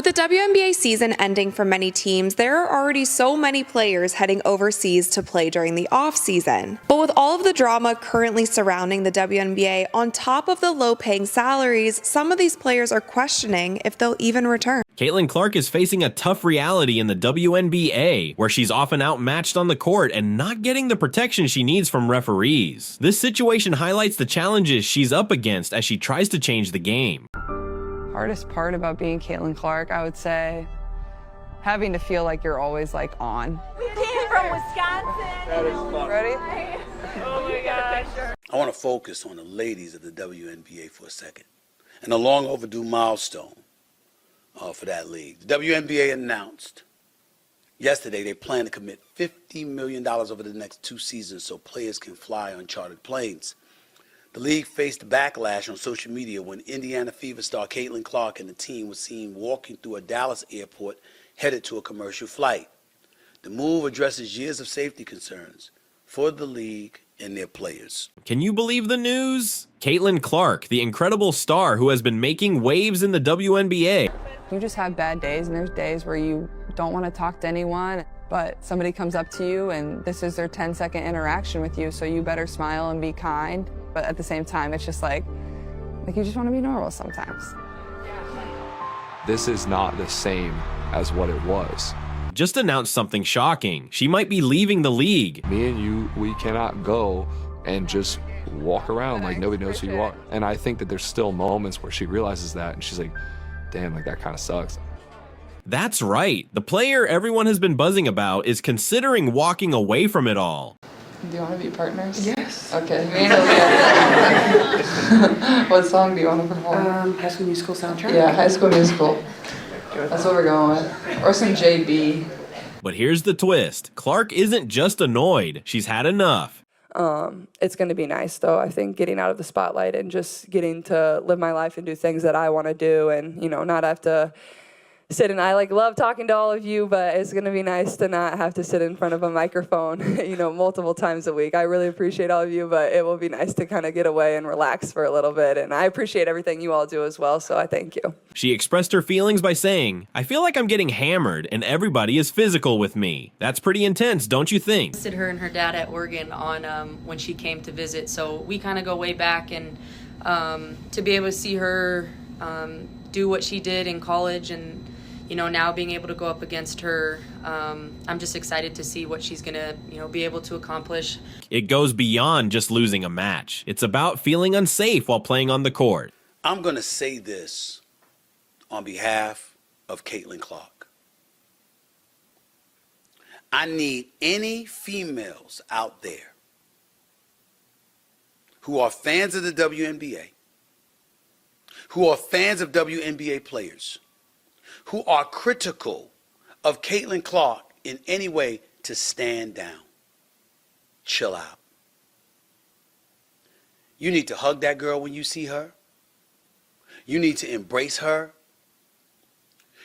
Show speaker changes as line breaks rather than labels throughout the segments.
With the WNBA season ending for many teams, there are already so many players heading overseas to play during the off-season. But with all of the drama currently surrounding the WNBA, on top of the low-paying salaries, some of these players are questioning if they'll even return.
Caitlin Clark is facing a tough reality in the WNBA, where she's often outmatched on the court and not getting the protection she needs from referees. This situation highlights the challenges she's up against as she tries to change the game.
Hardest part about being Caitlin Clark, I would say, having to feel like you're always like on.
We came from Wisconsin.
That is fun. Ready?
Oh my gosh.
I want to focus on the ladies of the WNBA for a second, and a long overdue milestone for that league. The WNBA announced yesterday they plan to commit $50 million over the next 2 seasons so players can fly on chartered planes. The league faced backlash on social media when Indiana Fever star Caitlin Clark and the team was seen walking through a Dallas airport headed to a commercial flight. The move addresses years of safety concerns for the league and their players.
Can you believe the news? Caitlin Clark, the incredible star who has been making waves in the WNBA.
You just have bad days, and there's days where you don't want to talk to anyone, but somebody comes up to you and this is their 10-second interaction with you, so you better smile and be kind. But at the same time, it's just like you just want to be normal sometimes.
This is not the same as what it was.
Just announced something shocking. She might be leaving the league.
Me and you, we cannot go and just walk around like nobody knows who you are. And I think that there's still moments where she realizes that and she's like, damn, like that kind of sucks.
That's right. The player everyone has been buzzing about is considering walking away from it all.
Do you want to be partners?
Yes.
Okay. What song do you want to perform?
High School Musical soundtrack.
Yeah, High School Musical. That's what we're going with. Or some JB.
But here's the twist. Clark isn't just annoyed. She's had enough.
It's going to be nice, though, I think, getting out of the spotlight and just getting to live my life and do things that I want to do and, not have to sit and I love talking to all of you, but it's going to be nice to not have to sit in front of a microphone, multiple times a week. I really appreciate all of you, but it will be nice to kind of get away and relax for a little bit. And I appreciate everything you all do as well, so I thank you.
She expressed her feelings by saying, "I feel like I'm getting hammered and everybody is physical with me." That's pretty intense, don't you think?
I visited her and her dad at Oregon on when she came to visit, so we kind of go way back, and to be able to see her do what she did in college and now being able to go up against her, I'm just excited to see what she's gonna, be able to accomplish.
It goes beyond just losing a match. It's about feeling unsafe while playing on the court.
I'm going to say this on behalf of Caitlin Clark. I need any females out there who are fans of the WNBA, who are fans of WNBA players, who are critical of Caitlin Clark in any way, to stand down. Chill out. You need to hug that girl when you see her. You need to embrace her.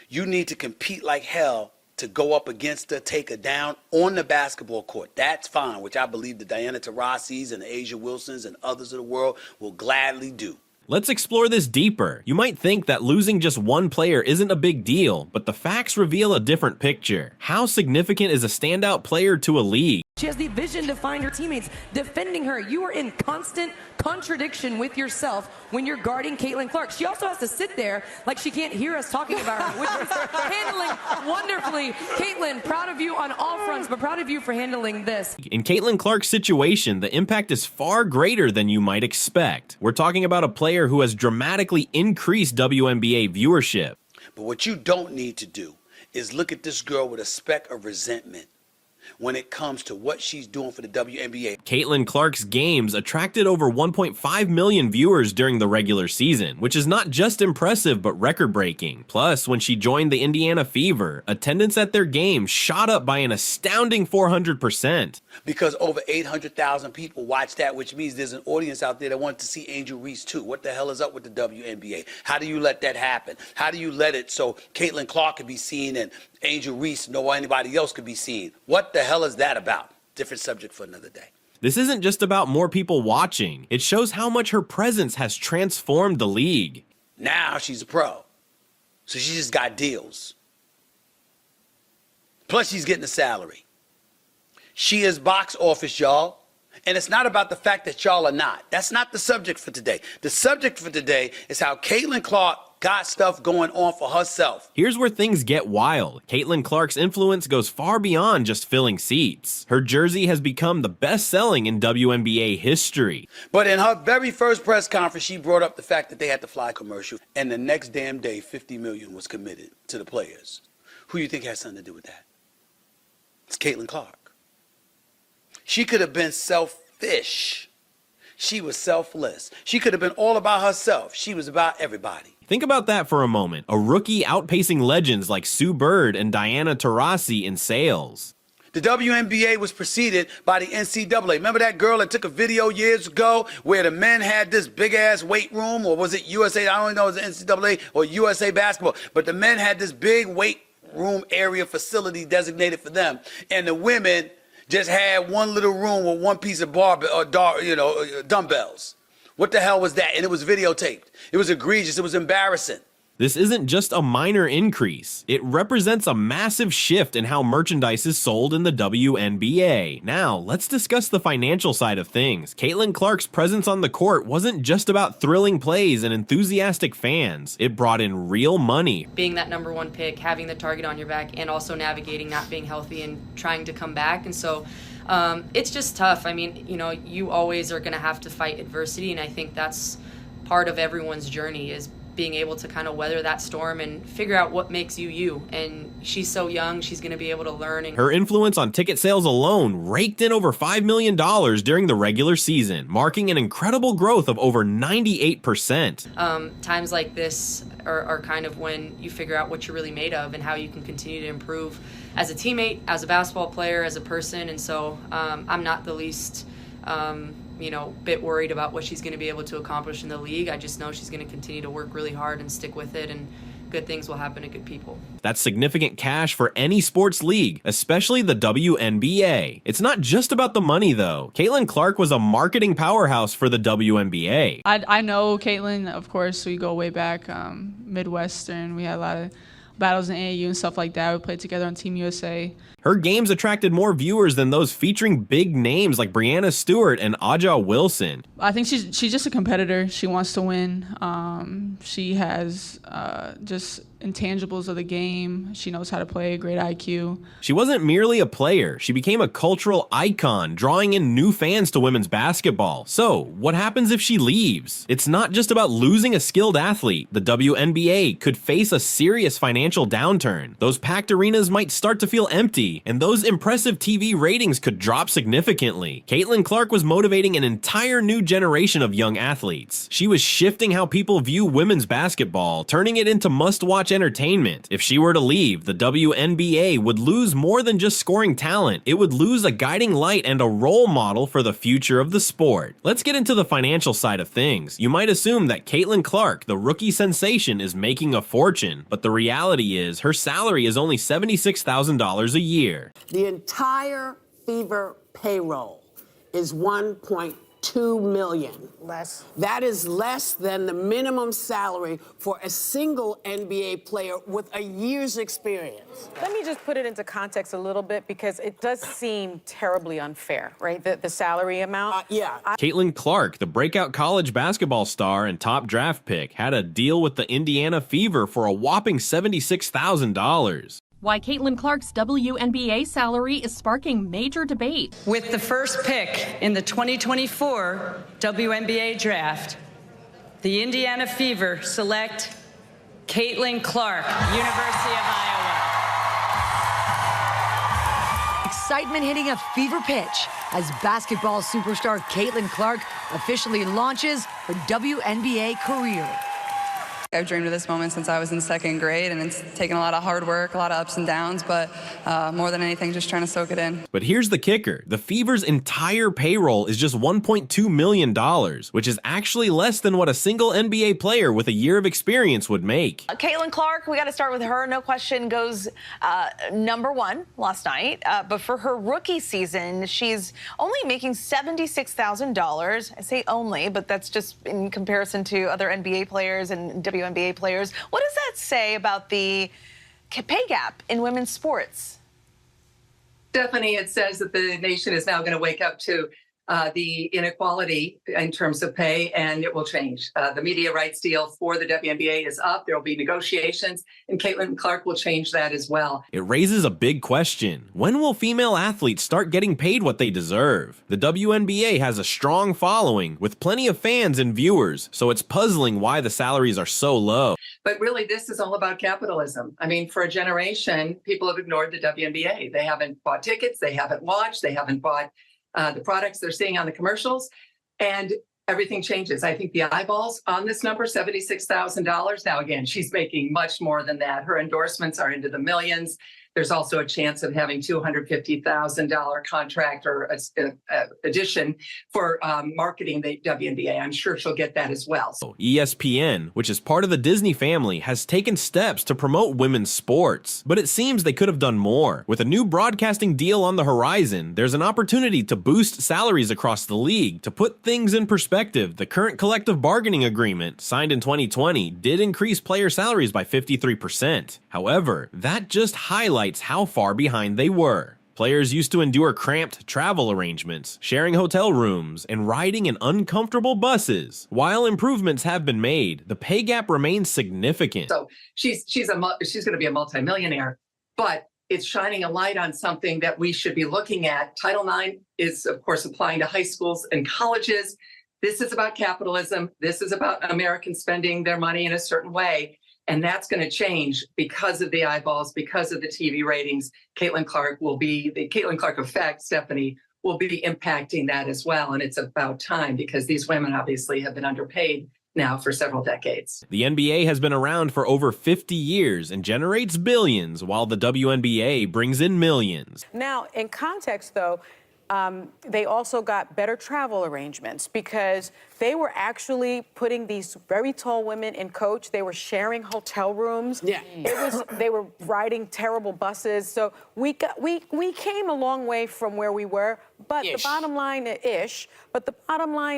You need to compete like hell to go up against her, take her down on the basketball court. That's fine, which I believe the Diana Taurasi's and the Asia Wilsons and others of the world will gladly do.
Let's explore this deeper. You might think that losing just one player isn't a big deal, but the facts reveal a different picture. How significant is a standout player to a league?
She has the vision to find her teammates, defending her. You are in constant contradiction with yourself when you're guarding Caitlin Clark. She also has to sit there like she can't hear us talking about her, which is handling wonderfully. Caitlin, proud of you on all fronts, but proud of you for handling this.
In Caitlin Clark's situation, the impact is far greater than you might expect. We're talking about a player who has dramatically increased WNBA viewership.
But what you don't need to do is look at this girl with a speck of resentment when it comes to what she's doing for the WNBA.
Caitlin Clark's games attracted over 1.5 million viewers during the regular season, which is not just impressive but record-breaking. Plus, when she joined the Indiana Fever, attendance at their games shot up by an astounding 400%.
Because over 800,000 people watched that, which means there's an audience out there that wants to see Angel Reese too. What the hell is up with the WNBA? How do you let that happen? How do you let it so Caitlin Clark could be seen and Angel Reese nor anybody else could be seen? What the hell is that about? Different subject for another day.
This isn't just about more people watching. It shows how much her presence has transformed the league.
Now she's a pro. So she just got deals. Plus, she's getting a salary. She is box office, y'all. And it's not about the fact that y'all are not. That's not the subject for today. The subject for today is how Caitlin Clark got stuff going on for herself.
Here's where things get wild. Caitlin Clark's influence goes far beyond just filling seats. Her jersey has become the best-selling in WNBA history.
But in her very first press conference, she brought up the fact that they had to fly commercial, and the next damn day, $50 million was committed to the players. Who do you think has something to do with that? It's Caitlin Clark. She could have been selfish. She was selfless. She could have been all about herself. She was about everybody.
Think about that for a moment. A rookie outpacing legends like Sue Bird and Diana Taurasi in sales.
The WNBA was preceded by the NCAA. Remember that girl that took a video years ago where the men had this big-ass weight room, or was it USA? I don't know if it was the NCAA or USA Basketball, but the men had this big weight room area facility designated for them, and the women just had one little room with one piece of dumbbells. What the hell was that? And it was videotaped. It was egregious. It was embarrassing.
This isn't just a minor increase. It represents a massive shift in how merchandise is sold in the WNBA. Now, let's discuss the financial side of things. Caitlin Clark's presence on the court wasn't just about thrilling plays and enthusiastic fans. It brought in real money.
Being that #1 pick, having the target on your back, and also navigating not being healthy and trying to come back. And so it's just tough. I mean, you know, you always are going to have to fight adversity, and I think that's part of everyone's journey, is being able to kind of weather that storm and figure out what makes you you. And she's so young, she's going to be able to learn. And
her influence on ticket sales alone raked in over $5 million during the regular season, marking an incredible growth of over 98%.
Times like this are kind of when you figure out what you're really made of and how you can continue to improve as a teammate, as a basketball player, as a person. And so I'm not the least bit worried about what she's going to be able to accomplish in the league. I just know she's going to continue to work really hard and stick with it, and good things will happen to good people.
That's significant cash for any sports league, especially the WNBA. It's not just about the money, though. Caitlin Clark was a marketing powerhouse for the WNBA.
I know Caitlin, of course. We go way back, Midwestern. We had a lot of battles in AAU and stuff like that. We played together on Team USA.
Her games attracted more viewers than those featuring big names like Breanna Stewart and Aja Wilson.
I think she's just a competitor. She wants to win. She has just intangibles of the game. She knows how to play, great IQ.
She wasn't merely a player. She became a cultural icon, drawing in new fans to women's basketball. So, what happens if she leaves? It's not just about losing a skilled athlete. The WNBA could face a serious financial downturn. Those packed arenas might start to feel empty, and those impressive TV ratings could drop significantly. Caitlin Clark was motivating an entire new generation of young athletes. She was shifting how people view women's basketball, turning it into must-watch entertainment. If she were to leave, the WNBA would lose more than just scoring talent. It would lose a guiding light and a role model for the future of the sport. Let's get into the financial side of things. You might assume that Caitlin Clark, the rookie sensation, is making a fortune, but the reality is her salary is only $76,000 a year.
The entire Fever payroll is $1.2 million. Less. That is less than the minimum salary for a single NBA player with a year's experience.
Let me just put it into context a little bit, because it does seem terribly unfair, right? The salary amount.
Caitlin Clark, the breakout college basketball star and top draft pick, had a deal with the Indiana Fever for a whopping $76,000.
Why Caitlin Clark's WNBA salary is sparking major debate.
With the first pick in the 2024 WNBA draft, the Indiana Fever select Caitlin Clark, University of Iowa.
Excitement hitting a fever pitch as basketball superstar Caitlin Clark officially launches her WNBA career.
I've dreamed of this moment since I was in second grade, and it's taken a lot of hard work, a lot of ups and downs, but more than anything, just trying to soak it in.
But here's the kicker. The Fever's entire payroll is just $1.2 million, which is actually less than what a single NBA player with a year of experience would make.
Caitlin Clark, we got to start with her. No question, goes #1 last night. But for her rookie season, she's only making $76,000. I say only, but that's just in comparison to other NBA players and WNBA WNBA players. What does that say about the pay gap in women's sports?
Stephanie, it says that the nation is now going to wake up to the inequality in terms of pay, and it will change. The media rights deal for the WNBA is up. There will be negotiations, and Caitlin Clark will change that as well.
It raises a big question. When will female athletes start getting paid what they deserve? The WNBA has a strong following with plenty of fans and viewers, so it's puzzling why the salaries are so low.
But really, this is all about capitalism. I mean, for a generation, people have ignored the WNBA. They haven't bought tickets, they haven't watched, they haven't bought the products they're seeing on the commercials, and everything changes. I think the eyeballs on this number, $76,000. Now, again, she's making much more than that. Her endorsements are into the millions. There's also a chance of having $250,000 contract or addition for marketing the WNBA. I'm sure she'll get that as well.
ESPN, which is part of the Disney family, has taken steps to promote women's sports, but it seems they could have done more. With a new broadcasting deal on the horizon, there's an opportunity to boost salaries across the league. To put things in perspective, the current collective bargaining agreement, signed in 2020, did increase player salaries by 53%. However, that just highlights how far behind they were. Players used to endure cramped travel arrangements, sharing hotel rooms, and riding in uncomfortable buses. While improvements have been made, the pay gap remains significant.
So she's going to be a multimillionaire, but it's shining a light on something that we should be looking at. Title IX is, of course, applying to high schools and colleges. This is about capitalism. This is about Americans spending their money in a certain way. And that's going to change because of the eyeballs, because of the TV ratings. Caitlin Clark will be, the Caitlin Clark effect, Stephanie, will be impacting that as well. And it's about time, because these women obviously have been underpaid now for several decades.
The NBA has been around for over 50 years and generates billions, while the WNBA brings in millions.
Now, in context, though, they also got better travel arrangements because they were actually putting these very tall women in coach. They were sharing hotel rooms. Yeah. They were riding terrible buses. So we came a long way from where we were. But the bottom line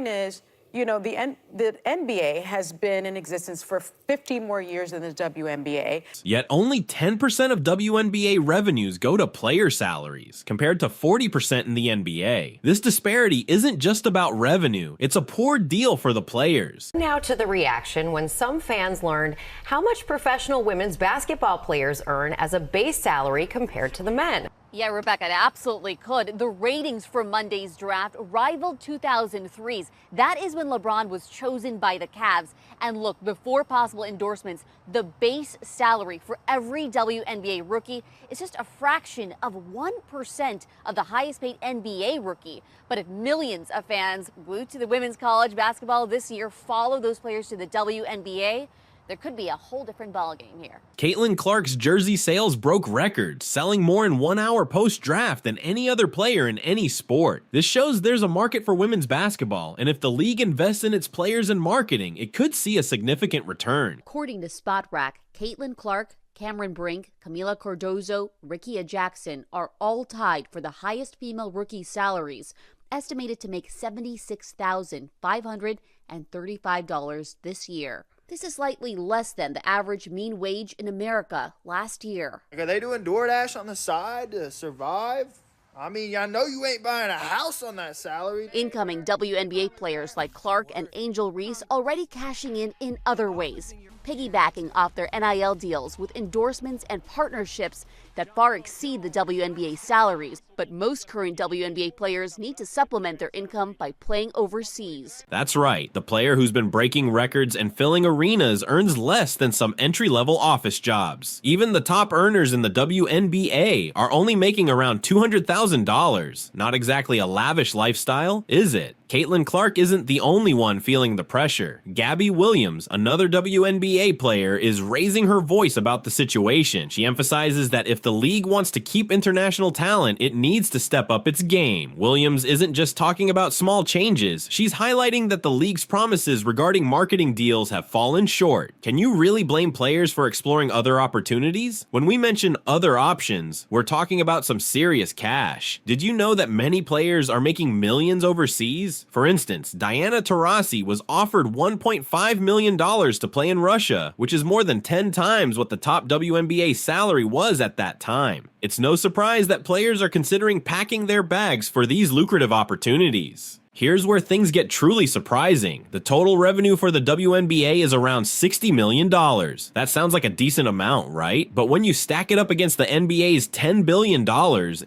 is, you know, the NBA has been in existence for 50 more years than the WNBA.
Yet only 10% of WNBA revenues go to player salaries, compared to 40% in the NBA. This disparity isn't just about revenue, it's a poor deal for the players.
Now to the reaction when some fans learned how much professional women's basketball players earn as a base salary compared to the men.
Yeah, Rebecca, it absolutely could. The ratings for Monday's draft rivaled 2003's. That is when LeBron was chosen by the Cavs. And look, before possible endorsements, the base salary for every WNBA rookie is just a fraction of 1% of the highest paid NBA rookie. But if millions of fans glued to the women's college basketball this year follow those players to the WNBA, there could be a whole different ballgame here.
Caitlin Clark's jersey sales broke records, selling more in 1 hour post-draft than any other player in any sport. This shows there's a market for women's basketball, and if the league invests in its players and marketing, it could see a significant return.
According to SpotRack, Caitlin Clark, Cameron Brink, Camila Cardozo, Rickea Jackson are all tied for the highest female rookie salaries, estimated to make $76,535 this year. This is slightly less than the average mean wage in America last year.
Are they doing DoorDash on the side to survive? I mean, I know you ain't buying a house on that salary.
Incoming WNBA players like Clark and Angel Reese already cashing in other ways, piggybacking off their NIL deals with endorsements and partnerships that far exceed the WNBA salaries. But most current WNBA players need to supplement their income by playing overseas.
That's right. The player who's been breaking records and filling arenas earns less than some entry-level office jobs. Even the top earners in the WNBA are only making around $200,000. Not exactly a lavish lifestyle, is it? Caitlin Clark isn't the only one feeling the pressure. Gabby Williams, another WNBA player, is raising her voice about the situation. She emphasizes that if the league wants to keep international talent, it needs to step up its game. Williams isn't just talking about small changes. She's highlighting that the league's promises regarding marketing deals have fallen short. Can you really blame players for exploring other opportunities? When we mention other options, we're talking about some serious cash. Did you know that many players are making millions overseas? fees. For instance, Diana Taurasi was offered $1.5 million to play in Russia, which is more than 10 times what the top WNBA salary was at that time. It's no surprise that players are considering packing their bags for these lucrative opportunities. Here's where things get truly surprising. The total revenue for the WNBA is around $60 million. That sounds like a decent amount, right? But when you stack it up against the NBA's $10 billion,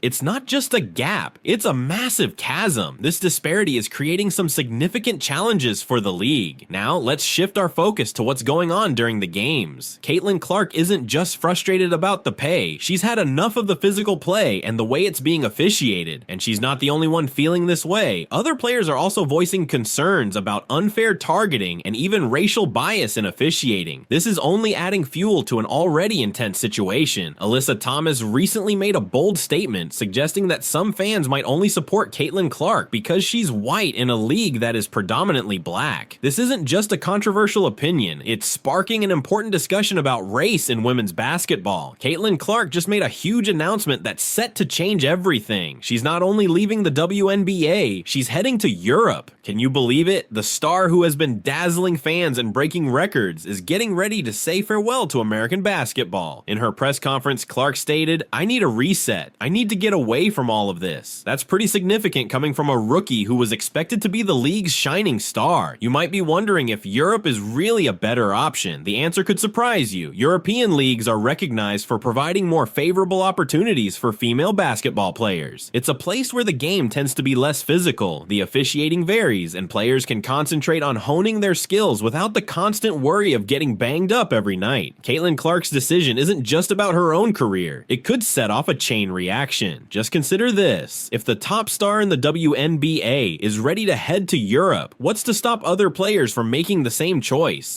it's not just a gap, it's a massive chasm. This disparity is creating some significant challenges for the league. Now, let's shift our focus to what's going on during the games. Caitlin Clark isn't just frustrated about the pay, she's had enough of the physical play and the way it's being officiated. And she's not the only one feeling this way. Other players are also voicing concerns about unfair targeting and even racial bias in officiating. This is only adding fuel to an already intense situation. Alyssa Thomas recently made a bold statement suggesting that some fans might only support Caitlin Clark because she's white in a league that is predominantly black. This isn't just a controversial opinion, it's sparking an important discussion about race in women's basketball. Caitlin Clark just made a huge announcement that's set to change everything. She's not only leaving the WNBA, she's heading to Europe. Can you believe it? The star who has been dazzling fans and breaking records is getting ready to say farewell to American basketball. In her press conference, Clark stated, "I need a reset. I need to get away from all of this." That's pretty significant coming from a rookie who was expected to be the league's shining star. You might be wondering if Europe is really a better option. The answer could surprise you. European leagues are recognized for providing more favorable opportunities for female basketball players. It's a place where the game tends to be less physical. The officiating varies, and players can concentrate on honing their skills without the constant worry of getting banged up every night. Caitlin Clark's decision isn't just about her own career. It could set off a chain reaction. Just consider this. If the top star in the WNBA is ready to head to Europe, what's to stop other players from making the same choice?